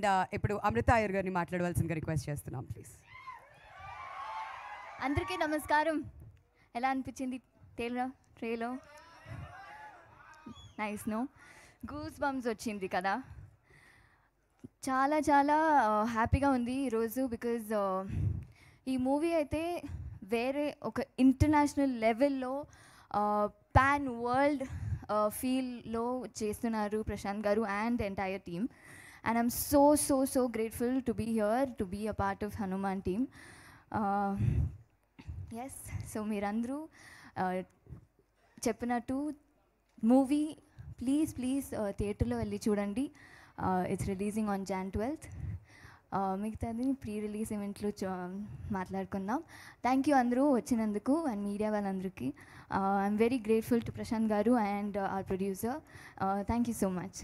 And ఇప్పుడు అమృత అయ్యర్ గారిని మాట్లాడవలసిందిగా రిక్వెస్ట్ చేస్తున్నాం ప్లీజ్. అందరికీ నమస్కారం. ఎలా అనిపించింది ట్రేలో? నైస్ నో, గూస్ బంప్స్ వచ్చింది కదా. చాలా చాలా హ్యాపీగా ఉంది ఈరోజు. బికాజ్ ఈ మూవీ అయితే వేరే ఒక ఇంటర్నేషనల్ లెవెల్లో పాన్ వరల్డ్ ఫీల్లో చేస్తున్నారు ప్రశాంత్ గారు and entire team. And I'm so grateful to be here, to be a part of Hanuman team. Yes, so మీరందరూ చెప్పినట్టు మూవీ ప్లీజ్ థియేటర్లో వెళ్ళి చూడండి. It's releasing on Jan 12th. మిగతాది ప్రీ రిలీజ్ ఈవెంట్లో మాట్లాడుకుందాం. థ్యాంక్ యూ అందరూ వచ్చినందుకు అండ్ మీడియా వాళ్ళందరికీ. I'm very grateful to Prashant గారు and our producer. Thank you so much.